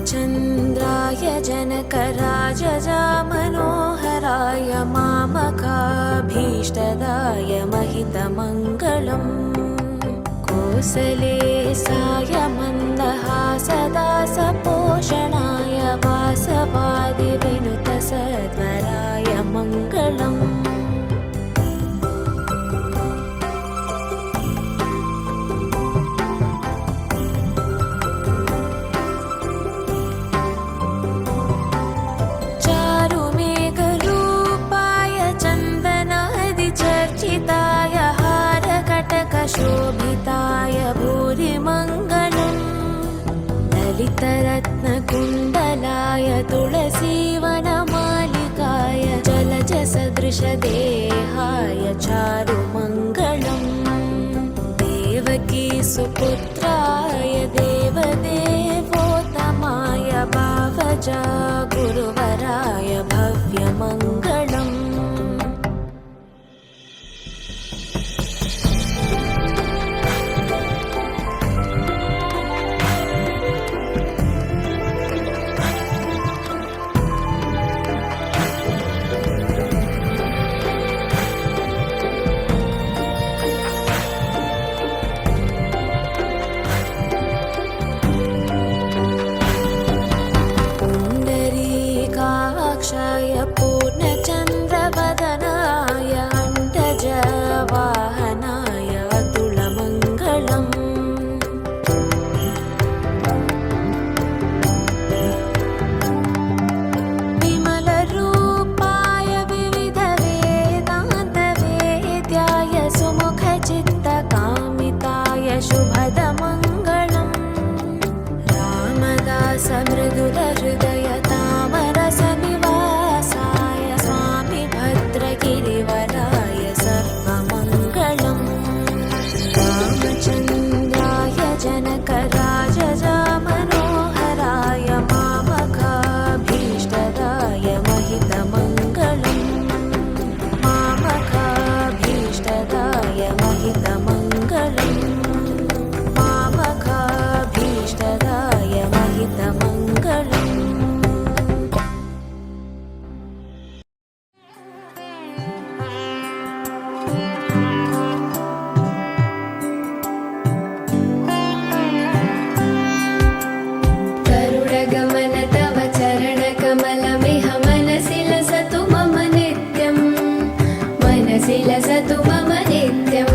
रामचन्द्राय जनकराजजामनोहराय मामकाभीष्टदाय महितमङ्गलम् कोसलेशाय मन्दहासदासपोषणाय वासवादिविनुतसध्वराय मङ्गलम् शोभिताय भूरिमङ्गलम् ललितरत्नकुण्डलाय तुलसीवनमालिकाय जलजसदृशदेहाय चारुमङ्गलम् देवकी सुपुत्राय देवदेवोत्तमाय भावजा गुरुवराय भव्यमङ्गलम् पूर्णचन्द्रवदनाय अण्डजवाहनाय अतुलमङ्गलम् विमलरूपाय विविधवेदान्तवेद्याय सुमुखचित्तकामिताय शुभदमङ्गलम् रामदास मृदुलहृदय तामरसनिवासाय स्वामी भद्रगिरिवराय सर्वमङ्गलम् रामचन्द्राय जनकराजजामनोहराय मामकाभीष्टदाय महितमङ्गलम् मामकाभीष्टदाय महितमङ्गलम् मामकाभीष्टदाय महितमङ्गलम् गरुडगमन तव चरणकमलमिह मनसि लसतु मम नित्यं मनसि लसतु मम नित्यं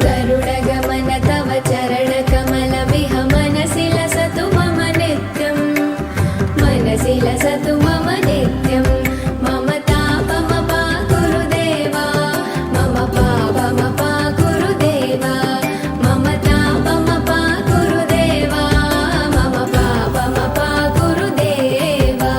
गरुडगमन तव चरणकमलमिह मनसि लसतु मम नित्यं मनसि लसतु मम नित्यं मम तापमपा गुरुदेवा मम पापमपा गुरुदेवा मम तापमपा गुरुदेवा मम पापमपा गुरुदेवा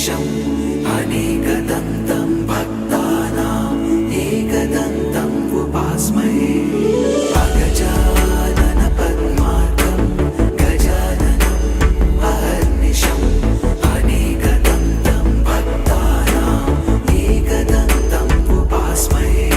अहर्निशम् अनेकदन्तं भक्तानाम् एकदन्तम् उपास्महे अगजानन पद्मार्कं गजाननम् अहर्निशम् अनेकदन्तं भक्तानाम् एकदन्तम् उपास्महे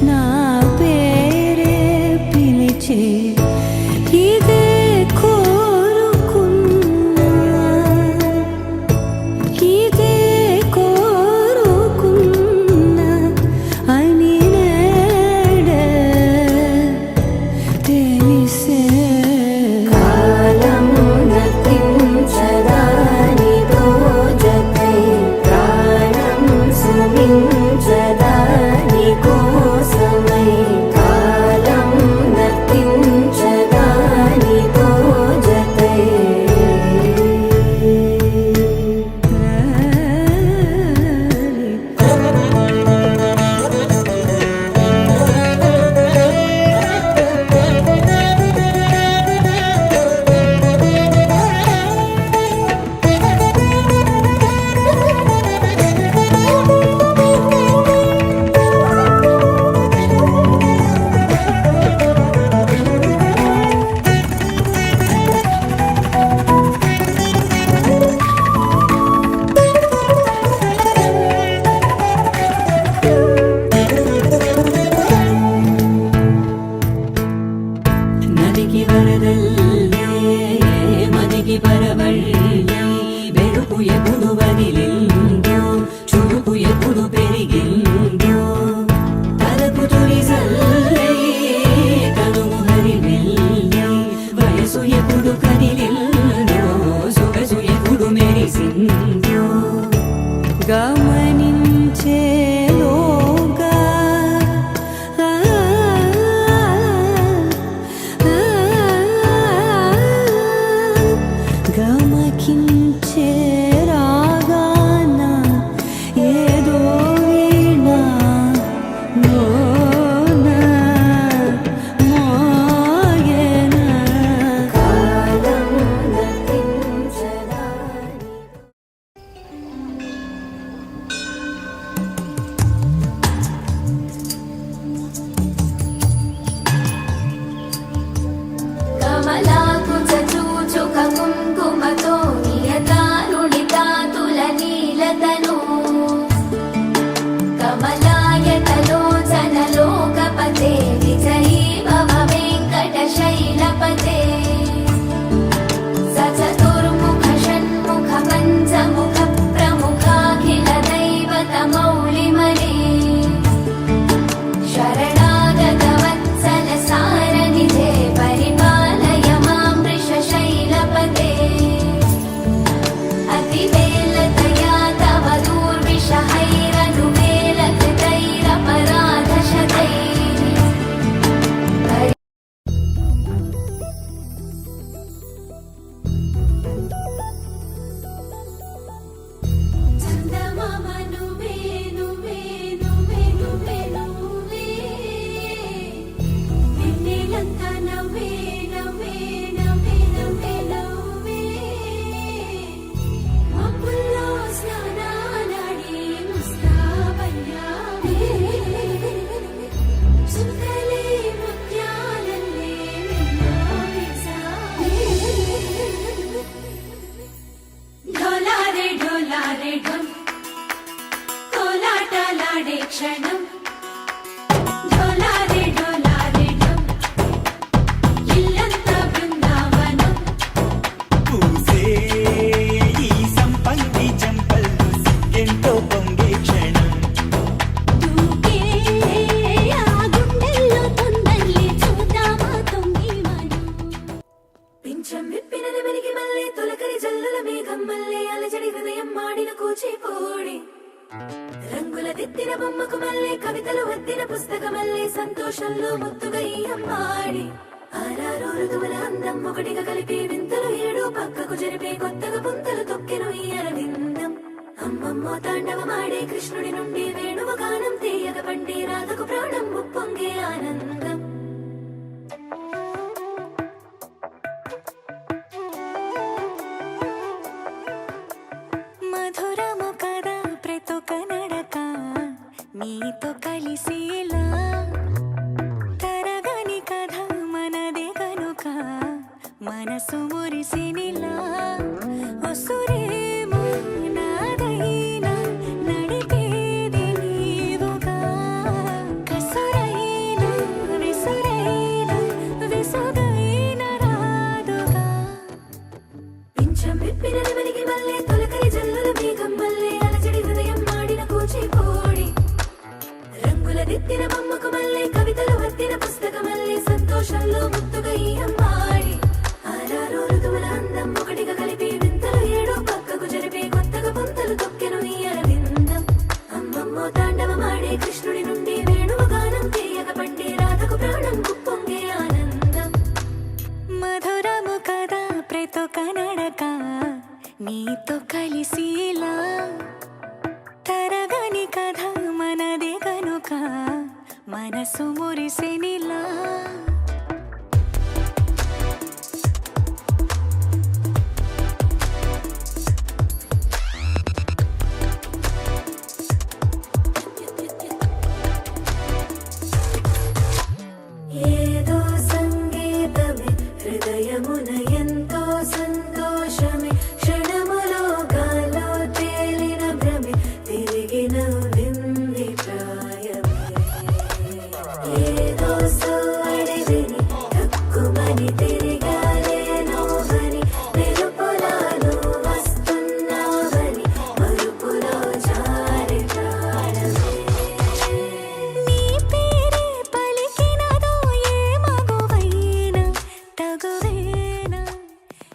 నా పేరే పిలిచే ఇదే కోరుకున్నా ఇదే కోరుకున్నా అని నేడే తెలిసే కాలం నతించదానితో జతై ప్రాణం సుమించదాని కోసమై కాలం నతించదానితో జతై ನದಿಗೆ ವರದಲ್ಲೇ ಮದಿಗೆ ಬರವಳ್ಳೇ ಬೆರುಕು ಎప్పుడు ಬದಿಲಿಂದ್ಯೋ ಚುರುಕು ಎప్పుడు పెరిగింద్యో తలపు తొలిసల్లే కనుము హరివెల్లే వయసు ఎప్పుడు కదిలింద్యో సొగసు ఎప్పుడు మెరిసింద్యో గమనించేలోగా గమకించే రాగాన ఏదో వీణా మోనా మోగేనా కాలం నతించదాని కమలాకుచ చూచుక కుంకుమతో నియతానుడితాతుల నీలతను కమలాయతలోచనలోకపతే విజయీ భవ వెంకటశైలపతే సచతుర్ముఖ షణ్ముఖ పంచముఖ ప్రముఖాఖిల దైవత మౌళిమనే శరణాగత వత్సల సారనిధే పరిపాలయ మాం వృషశైలపతే అతివేలతయా తవ దూర్విషహైరనువేలకృతైరపరాధశతై చందమామ నువ్వే నువ్వే నువ్వే నువ్వే నువ్వే వెన్నెలంతా నవ్వే నవ్వే నవ్వే నవ్వే నవ్వే మబ్బుల్లో స్నానాలాడి ముస్తాబయ్యావే చుక్కలే ముత్యాలల్లే వెన్నోవేశావే ఢోలారే ఢోలారే ఢోల్ కోలాటలాడే క్షణం ఢోలారే ఢోలారే ఢోల్ ఇల్లంతా బృందావనం పూసే ఈ సంపంగి చెంపల్లో సిగ్గెంతో పొంగే క్షణం దూకే ఆ గుండెల్లో తొందరలే చూద్దామా తొంగి మనం పింఛం విప్పిన నెమలికి మల్లె తొలకరి జల్లుల మేఘం మల్లె అలజడి హృదయం మాడిన కూచిపూడి రంగుల దిద్దిన బొమ్మకు మల్లె కవితలు వద్దిన పుస్తకమల్లె సంతోషంలో ముద్దుగా ఈ అమ్మాడి ఆరారు ఋతువుల అందం ఒకటిగా కలిపి వింతలు ఏడు పక్కకు జరిపే కొత్తగా పుంతలు తొక్కెను ఈ అరవిందం అమ్మమ్మో తాండవమాడే కృష్ణుడి నుండి వేణువ గానం తీయగ పండి రాధకు ప్రాణం ఉప్పొంగే ఆనందం మధురము కదా ప్రతొక నడక నీతో కలిసేలా తరగని కథ మనదే కనుక మనసు మురిసినిలా ఒసురేమో నాదైనా నడిపేది నీవుగా ఎత్తిన బొమ్మకు మళ్ళీ కవితలు వత్తిన పుస్తకమల్లే సంతోషంలో ముద్దుగా ఈ అమ్మాడి ఆరారు ఋతువుల అందం ఒకటిగా కలిపి వింతలు ఏడో పక్కకు జరిపే కొత్తగా పొంతలు తొక్కెను ఈ అరవిందం అమ్మమ్మో తాండవమాడే కృష్ణుడి నుండి వేణువు గానం తీయక పండే రాధకు ప్రాణం గుప్పొంగే ఆనందం మధురము కదా ప్రతి ఒక్క నడక నీతో కలిసి ఇలా తరగని కథ మనదే కనుక మనసు మురిసెనిలా